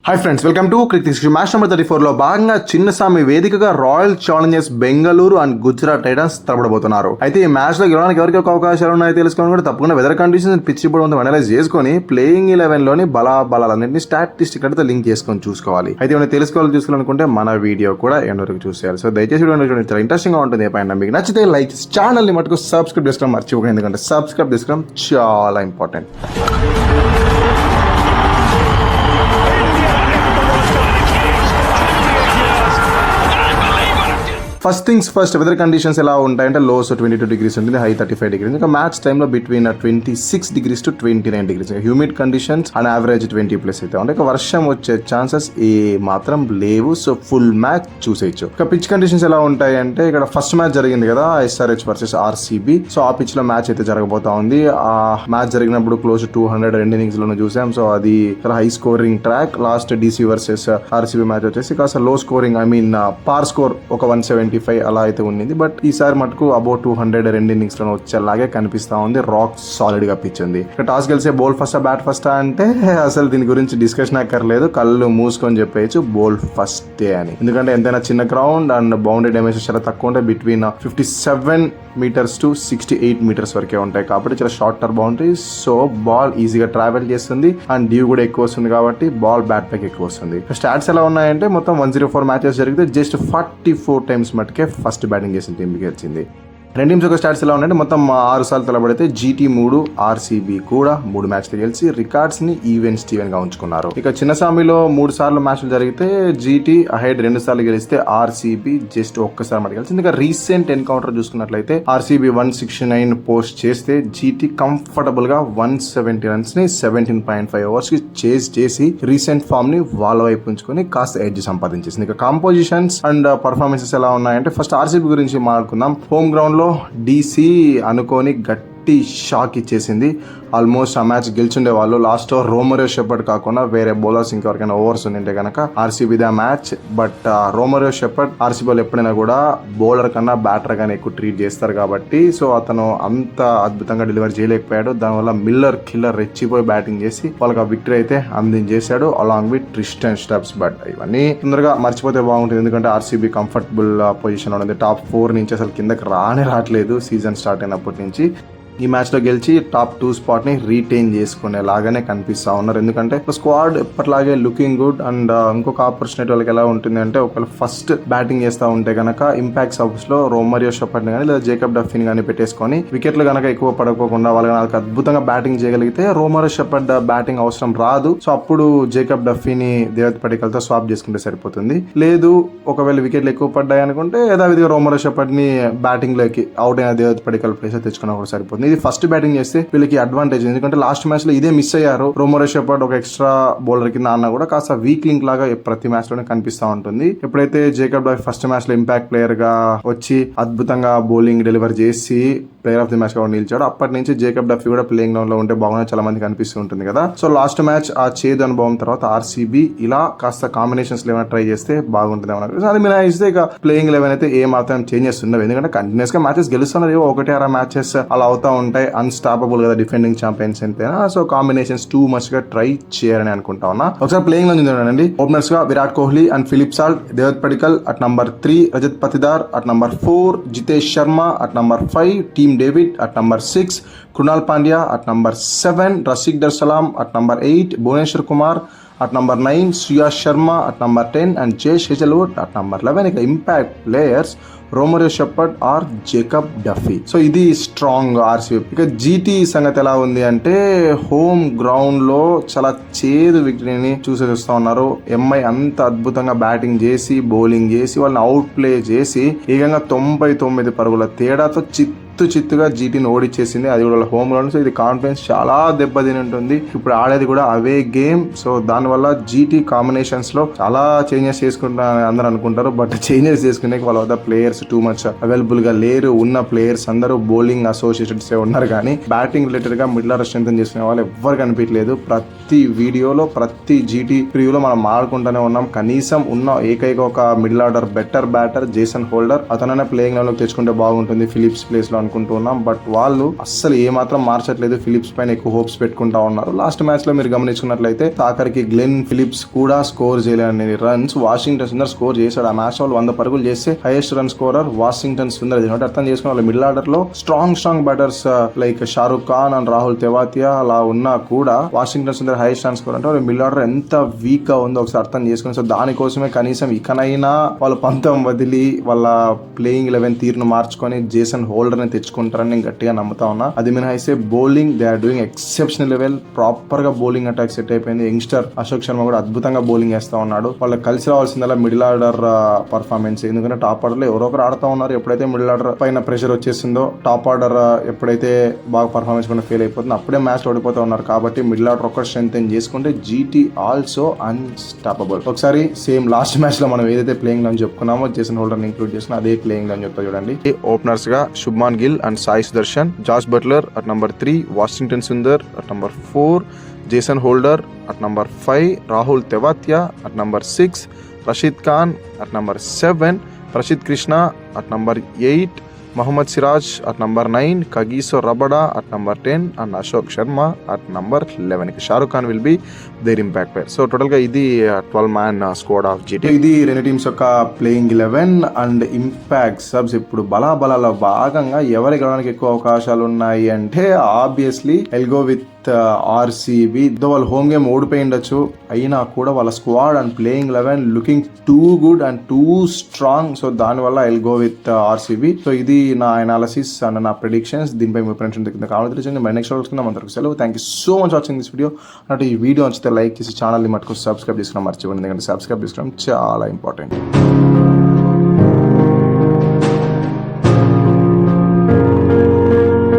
Hi friends, welcome to cricket match number 34 లో భాగంగా చిన్నస్వామి వేదికగా Royal Challengers Bengaluru and Gujarat Titans తలపడబోతున్నారు. అయితే ఈ మ్యాచ్ లో గెలవడానికి ఎవరికి అవకాశాలు ఉన్నాయో తెలుసుకొని కూడా తప్పకుండా వెదర్ కండిషన్స్ పిచ్ ఇప్పుడు అనలైజ్ చేసుకొని ప్లేయింగ్ 11 లోని బలాలన్నింటినీ స్టాటిస్టిక్ అయితే లింక్ చేసుకొని చూసుకోవాలి. అయితే ఏమైనా తెలుసుకోవాలనుకుంటే మన వీడియో కూడా ఎండ్ వరకు చూసేయాలి. సో దయచేసి వీడియో చాలా ఇంట్రెస్టింగ్ గా ఉంటుంది. పైన మీకు నచ్చితే లైక్ ఛానల్ ని మటుకు సబ్స్క్రైబ్ చేసుకోవడం మర్చిపోకండి, ఎందుకంటే సబ్స్క్రైబ్ చేసుకోవడం చాలా important. First things first, weather conditions ఎలా ఉంటాయంటే లోస్ 22 degrees ఉంటుంది, హై 35 degrees. ఇంకా మ్యాచ్ టైంలో between 26 degrees to 29 degrees. Humid conditions and average 20+ అయితే ఉంటాయి. వర్షం వచ్చే ఛాన్సెస్ ఏ మాత్రం లేవు. సో ఫుల్ మ్యాచ్ చూసేయచ్చు. ఇక పిచ్ కండిషన్స్ ఎలా ఉంటాయి అంటే ఇక్కడ ఫస్ట్ మ్యాచ్ జరిగింది కదా, SRH వర్సెస్ RCB. సో ఆ పిచ్ లో మ్యాచ్ అయితే జరగబోతా ఉంది. ఆ మ్యాచ్ జరిగినప్పుడు క్లోజ్ 200 రెండు ఇన్నింగ్స్ లోనే చూసాం. సో అది చాలా high scoring track. Last DC versus RCB match వచ్చేసి కాస్త లో స్కోరింగ్, పార్ స్కోర్ ఒక 175 అలా అయితే ఉంది. బట్ ఈసారి మటుకు అబౌట్ 200 రెండు ఇన్నింగ్స్ లో వచ్చేలాగే కనిపిస్తా ఉంది. రాక్ సాలిడ్ గా పిచ్ ఉంది. టాస్ గెలిచే బౌల్ ఫస్టా బ్యాట్ ఫస్టా అంటే అసలు దీని గురించి డిస్కషన్ అక్కర్లేదు, కళ్ళు మూసుకొని చెప్పేయచ్చు బౌల్ ఫస్టే అని. ఎందుకంటే ఎంతైనా చిన్న గ్రౌండ్ అండ్ బౌండరీ డైమెన్షన్స్ చాలా తక్కువ ఉంటాయి. బిట్వీన్ 57 meters to 68 meters వరకే ఉంటాయి కాబట్టి చాలా షార్టర్ బౌండరీస్. సో బాల్ ఈజీగా ట్రావెల్ చేస్తుంది అండ్ డ్యూ కూడా ఎక్కువ వస్తుంది కాబట్టి బాల్ బ్యాట్ ప్యాక్ ఎక్కువ వస్తుంది. స్టాట్స్ ఎలా ఉన్నాయంటే మొత్తం 104 మ్యాచెస్ జరిగితే జస్ట్ 44 times మటుకే ఫస్ట్ బ్యాటింగ్ చేసిన టీం గెలిచింది. రెండు టీమ్స్ యొక్క స్టాట్స్ ఎలా ఉన్నాయంటే మొత్తం 6 సార్లు తలబడితే GT 3, RCB కూడా 3 మ్యాచ్లు గెలిచి రికార్డ్స్ ని ఈవెన్ గా ఉంచుకున్నారు. ఇక చిన్నస్వామిలో 3 సార్లు మ్యాచ్లు జరిగితే GT అహెడ్ 2 సార్లు గెలిస్తే RCB జస్ట్ ఒక్కసారి మాట గెలిచింది. ఇంకా రీసెంట్ ఎన్కౌంటర్ చూసుకున్నట్లయితే RCB 169 పోస్ట్ చేస్తే GT కంఫర్టబుల్ గా 170 రన్స్ ని 17.5 overs కి చేజ్ చేసి రీసెంట్ ఫామ్ ని వాళ్ళ వైపు ఉంచుకొని కాస్త ఎడ్జ్ సంపాదించేసింది. ఇక కాంపోజిషన్స్ అండ్ పర్ఫార్మెన్సెస్ ఎలా ఉన్నాయంటే ఫస్ట్ RCB గురించి మాట్లాడుకుందాం. హోమ్ గ్రౌండ్ లో DC అనుకోని గట్టి షాక్ ఇచ్చేసింది. ఆల్మోస్ట్ ఆ మ్యాచ్ గెలిచుండే వాళ్ళు. లాస్ట్ ఓవర్ రోమరియో షెపర్డ్ కాకుండా వేరే బౌలర్స్ ఇంకెవరికైనా ఓవర్స్ ఉంటే కనుక RCB దే మ్యాచ్. బట్ రోమరియో షెపర్డ్ RCB వాళ్ళు ఎప్పుడైనా కూడా బౌలర్ కన్నా బ్యాటర్ గానే ఎక్కువ ట్రీట్ చేస్తారు కాబట్టి సో అతను అంత అద్భుతంగా డెలివరీ చేయలేకపోయాడు. దానివల్ల మిల్లర్ కిల్లర్ రెచ్చిపోయి బ్యాటింగ్ చేసి వాళ్ళకి ఆ విక్టరీ అయితే అందించేశాడు along with Tristan Stubbs. But ఇవన్నీ తొందరగా మర్చిపోతే బాగుంటుంది, ఎందుకంటే RCB కంఫర్టబుల్ పొజిషన్ లో ఉంది. టాప్ 4 నుంచి అసలు కిందకి రావట్లేదు సీజన్ స్టార్ట్ అయినప్పటి నుంచి. ఈ మ్యాచ్ లో గెలిచి టాప్ 2 స్పాట్ ని రీటైన్ చేసుకునేలాగానే కనిపిస్తా ఉన్నారు. ఎందుకంటే స్క్వాడ్ ఎప్పటిలాగే లుకింగ్ గుడ్. అండ్ ఇంకొక ఆపర్చునిటీ వాళ్ళకి ఎలా ఉంటుంది అంటే ఒకవేళ ఫస్ట్ బ్యాటింగ్ చేస్తా ఉంటే కనుక ఇంపాక్ట్ సబ్స్ లో రోమరియో షెపర్డ్ ని కానీ లేదా జేకబ్ డఫీని కానీ పెట్టేసుకొని వికెట్లు కనుక ఎక్కువ పడకోకుండా వాళ్ళకి అద్భుతంగా బ్యాటింగ్ చేయగలిగితే రోమరియో షెపర్డ్ బ్యాటింగ్ అవసరం రాదు. సో అప్పుడు జేకబ్ డఫీని దేవత్ పడికల్ తో స్వాప్ చేసుకుంటే సరిపోతుంది. లేదు ఒకవేళ వికెట్లు ఎక్కువ పడ్డాయి అనుకుంటే యథావిధిగా రోమరియో షెపర్డ్ ని బ్యాటింగ్ లోకి అవుట్ అయిన దేవత్ పడికల్ ప్లేస్ తెచ్చుకున్నా కూడా సరిపోతుంది. ఇది ఫస్ట్ బ్యాటింగ్ చేస్తే వీళ్ళకి అడ్వాంటేజ్, ఎందుకంటే లాస్ట్ మ్యాచ్ లో ఇదే మిస్ అయ్యారు. రోమరియో షెపర్డ్ ఒక ఎక్స్ట్రా బౌలర్ కింద అన్న కూడా కాస్త వీక్ లింక్ లాగా ప్రతి మ్యాచ్ లోనే కనిపిస్తా ఉంటుంది. ఎప్పుడైతే జేకబ్ డఫీ ఫస్ట్ మ్యాచ్ లో ఇంపాక్ట్ ప్లేయర్ గా వచ్చి అద్భుతంగా బౌలింగ్ డెలివర్ చేసి ప్లేయర్ ఆఫ్ ది మ్యాచ్ గా నిలిచాడు, అప్పటి నుంచి జేకబ్ డఫీ కూడా ప్లేయింగ్ గ్రౌండ్ లో ఉంటే బాగుంది చాలా మంది కనిపిస్తూ ఉంటుంది కదా. సో లాస్ట్ మ్యాచ్ ఆ చేదు అనుభవం తర్వాత RCB ఇలా కాస్త కాంబినేషన్స్ ఏమైనా ట్రై చేస్తే బాగుంటుంది ఏమన్నా. అది మీరు ఇస్తే ఇక ప్లేయింగ్ 11 అయితే ఏ మాత్రం చేంజెస్ ఉండవు, ఎందుకంటే కంటిన్యూస్ గా మ్యాచెస్ గెలుస్తున్నారు. 1-6 మ్యాచెస్ అలా అవుతా ఉంటాయి. అన్స్టాపబుల్ కదా డిఫెండింగ్ ఛాంపియన్స్ ఎంతైనా. సో కాంబినేషన్స్ టూ మచ్ గా ట్రై చేయాలని అనుకుంటా ఉన్నా. ఒకసారి ప్లేయింగ్ లో చూడండి. ఓపెనర్స్ గా Virat Kohli and Philip Salt, Devdutt Padikkal at number 3, Rajat Patidar at number 4, Jitesh Sharma at number 5, Tim David at number 6, Krunal Pandya at number 7, Rasikh Dar Salam at number 8, Bhuvneshwar Kumar at number 9, Shreyas Sharma at number 10 and Jaysh Hazlewood at number 11. ఇక impact players Romario Shepherd or Jacob Duffy. So ఇది strong RCB. ఇక GT సంగతి ఎలా ఉంది అంటే home ground లో చాలా చేదు వికెట్ని చూస్తూ ఉన్నారు. MI అంత అద్భుతంగా బ్యాటింగ్ చేసి బౌలింగ్ చేసి వాళ్ళని అవుట్ ప్లే చేసి ఏకంగా 99 పరుగుల తేడాతో చిత్తుగా GTని ఓడిచ్చేసింది. అది కూడా హోమ్ గ్రౌండ్. సో ఇది కాన్ఫిడెన్స్ చాలా దెబ్బతిని ఉంటుంది. ఇప్పుడు ఆడేది కూడా అవే గేమ్. సో దానివల్ల GT కాంబినేషన్స్ లో చాలా చేంజెస్ చేసుకుంటా అందరూ అనుకుంటారు. బట్ చేంజెస్ చేసుకునే వాళ్ళ వద్ద ప్లేయర్స్ టూ మచ్ అవైలబుల్ గా లేరు. ఉన్న ప్లేయర్స్ అందరూ బౌలింగ్ అసోసియేషన్స్ ఉన్నారు కానీ బ్యాటింగ్ రిలేటెడ్ గా మిడిల్ ఆర్డర్ స్ట్రెంథెన్ చేసుకునే వాళ్ళు ఎవ్వరు కనిపించలేదు. ప్రతి వీడియోలో ప్రతి GT ప్రివ్యూలో మనం ఆడుకుంటూనే ఉన్నాం. కనీసం ఉన్న ఏకైక ఒక middle order better batter Jason Holder, అతనైనా ప్లేయింగ్ లెవెల్ తెచ్చుకుంటే బాగుంటుంది ఫిలిప్స్ ప్లేస్ లో అనుకుంటూ ఉన్నాం. బట్ వాళ్ళు అస్సలు ఏమాత్రం మార్చట్లేదు. ఫిలిప్స్ పైన ఎక్కువ హోప్స్ పెట్టుకుంటా ఉన్నారు. లాస్ట్ మ్యాచ్ లో మీరు గమనించుకున్నట్లయితే ఆఖరికి గ్లెన్ ఫిలిప్స్ కూడా స్కోర్ చేయలేని రన్స్ వాషింగ్టన్ సుందర్ స్కోర్ చేశాడు. ఆ మ్యాచ్ వాళ్ళు 100 పరుగులు చేస్తే highest run scorer Washington Sundar. ఇది అర్థం చేసుకున్న వాళ్ళ మిడిల్ ఆర్డర్ లో strong batters like Shahrukh Khan and Rahul Tewatia అలా ఉన్నా కూడా Washington Sundar highest run score అంటే వాళ్ళ మిడిల్ ఆర్డర్ ఎంత వీక్ గా ఉందో ఒకసారి అర్థం చేసుకుని, సో దానికోసమే కనీసం ఇకనైనా వాళ్ళు పంతం వదిలి వాళ్ళ ప్లేయింగ్ 11 తీరును మార్చుకొని జేసన్ హోల్డర్ ని తెచ్చుకుంటారని నేను గట్టిగా నమ్ముతా ఉన్నా. అది మినహాయిస్తే bowling they are doing exceptional level. Proper గా బౌలింగ్ అటాక్ సెట్ అయిపోయింది. యంగ్స్టర్ అశోక్ శర్మ కూడా అద్భుతంగా బౌలింగ్ వేస్తా ఉన్నాడు. వాళ్ళకి కలిసి రావాల్సిందల్లా మిడిల్ ఆర్డర్ పర్ఫార్మెన్స్. ఎందుకంటే టాప్ ఆర్డర్ లో ఎవరో ఒకరు ఆడుతా ఉన్నారు. ఎప్పుడైతే మిడిల్ ఆర్డర్ పైన ప్రెషర్ వచ్చేసిందో టాప్ ఆర్డర్ ఎప్పుడైతే బాగా పర్ఫార్మెన్స్ పైన ఫెయిల్ అయిపోతుందో అప్పుడే మ్యాచ్ ఓడిపోతూ ఉన్నారు. కాబట్టి మిడిల్ ఆర్డర్ ఒక్కటి స్ట్రెంత్ చేసుకుంటే జీటీ ఆల్సో అన్స్టాపబుల్. ఒకసారి సేమ్ లాస్ట్ మ్యాచ్ లో మనం ఏదైతే ప్లేయింగ్ లో చెప్పుకున్నామో జేసన్ హోల్డర్ ఇంక్లూడ్ చేసిన అదే ప్లేయింగ్ లో చెప్తా చూడండి. ఓపెనర్స్ గా Shubman Gill and Sai Sudharsan, Jos Buttler at number 3, Washington Sundar at number 4, Jason Holder at number 5, Rahul Tewatia at number 6, Rashid Khan at number 7, Prasidh Krishna at number 8, Mohammed Siraj at number 9, Kagiso Rabada at number 10 and Ashok Sharma at number 11. Shahrukh Khan will be there impact player. So total గా ఇది 12 man squad of GT. ఇది రెండు teams యొక్క playing 11 and impact subs. ఇప్పుడు బలాబలాలో భాగంగా ఎవరి గెలవడానికి ఎక్కువ అవకాశాలు ఉన్నాయి అంటే obviously I'll go with RCB. వాళ్ళు హోమ్ గేమ్ ఓడిపోయి ఉండొచ్చు, అయినా కూడా వాళ్ళ squad and playing 11 looking too good and too strong. So దానివల్ల I'll go with RCB. So ఇది నా అనాలిసిస్ అండ్ నా ప్రెడిక్షన్స్. దీనిపై మీ ఫ్రెండ్స్ కావాలి తెలియజేయండి. మై నెక్స్ట్ వీడియో అందరికీ సెలవు. Thank you so much watching this video. అంటే ఈ వీడియో నచ్చితే లైక్ చేసి ఛానల్ని మటుకు సబ్స్క్రైబ్ చేసుకోవడం మర్చిపోండి. ఎందుకంటే సబ్స్క్రైబ్ చేసుకోవడం చాలా ఇంపార్టెంట్.